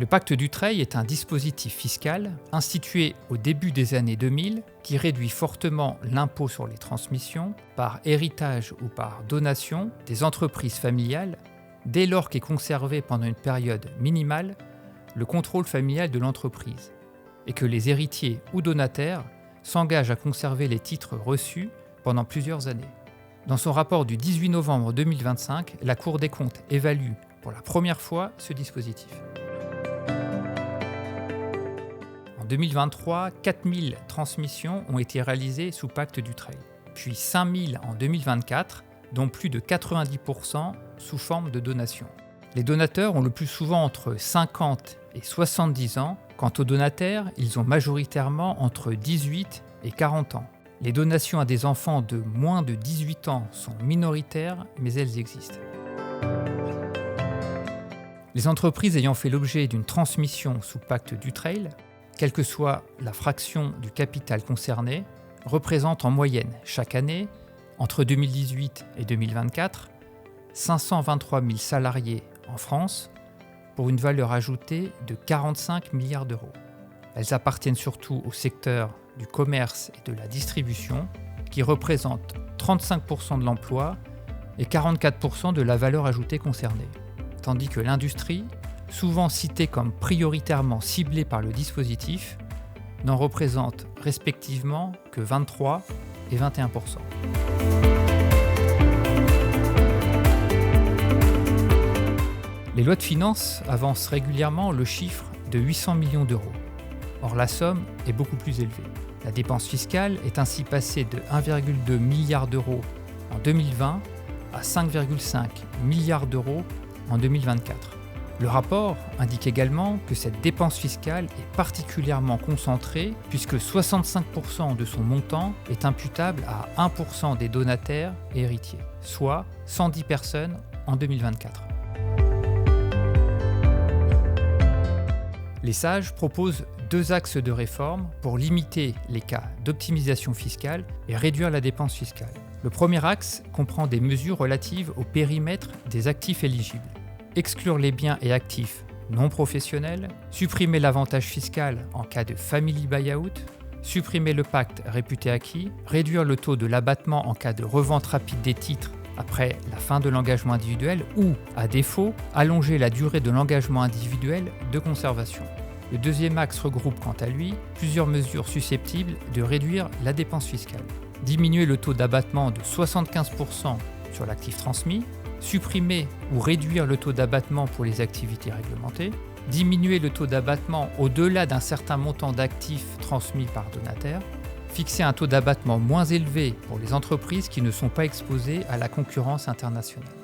Le pacte Dutreil est un dispositif fiscal institué au début des années 2000 qui réduit fortement l'impôt sur les transmissions par héritage ou par donation des entreprises familiales dès lors qu'est conservé pendant une période minimale le contrôle familial de l'entreprise et que les héritiers ou donataires s'engagent à conserver les titres reçus pendant plusieurs années. Dans son rapport du 18 novembre 2025, la Cour des comptes évalue pour la première fois ce dispositif. En 2023, 4000 transmissions ont été réalisées sous pacte Dutreil, puis 5000 en 2024, dont plus de 90% sous forme de donation. Les donateurs ont le plus souvent entre 50 et 70 ans. Quant aux donataires, ils ont majoritairement entre 18 et 40 ans. Les donations à des enfants de moins de 18 ans sont minoritaires, mais elles existent. Les entreprises ayant fait l'objet d'une transmission sous pacte Dutreil, quelle que soit la fraction du capital concerné, représentent en moyenne chaque année, entre 2018 et 2024, 523 000 salariés en France pour une valeur ajoutée de 45 milliards d'euros. Elles appartiennent surtout au secteur du commerce et de la distribution, qui représente 35% de l'emploi et 44% de la valeur ajoutée concernée, tandis que l'industrie, souvent citée comme prioritairement ciblée par le dispositif, n'en représente respectivement que 23 et 21%. Les lois de finances avancent régulièrement le chiffre de 800 millions d'euros. Or, la somme est beaucoup plus élevée. La dépense fiscale est ainsi passée de 1,2 milliard d'euros en 2020 à 5,5 milliards d'euros en 2024. Le rapport indique également que cette dépense fiscale est particulièrement concentrée puisque 65% de son montant est imputable à 1% des donataires et héritiers, soit 110 personnes en 2024. Les sages proposent 2 axes de réforme pour limiter les cas d'optimisation fiscale et réduire la dépense fiscale. Le premier axe comprend des mesures relatives au périmètre des actifs éligibles. Exclure les biens et actifs non professionnels, supprimer l'avantage fiscal en cas de family buyout, supprimer le pacte réputé acquis, réduire le taux de l'abattement en cas de revente rapide des titres après la fin de l'engagement individuel ou, à défaut, allonger la durée de l'engagement individuel de conservation. Le deuxième axe regroupe quant à lui plusieurs mesures susceptibles de réduire la dépense fiscale. Diminuer le taux d'abattement de 75% sur l'actif transmis, supprimer ou réduire le taux d'abattement pour les activités réglementées, diminuer le taux d'abattement au-delà d'un certain montant d'actifs transmis par donataire, fixer un taux d'abattement moins élevé pour les entreprises qui ne sont pas exposées à la concurrence internationale.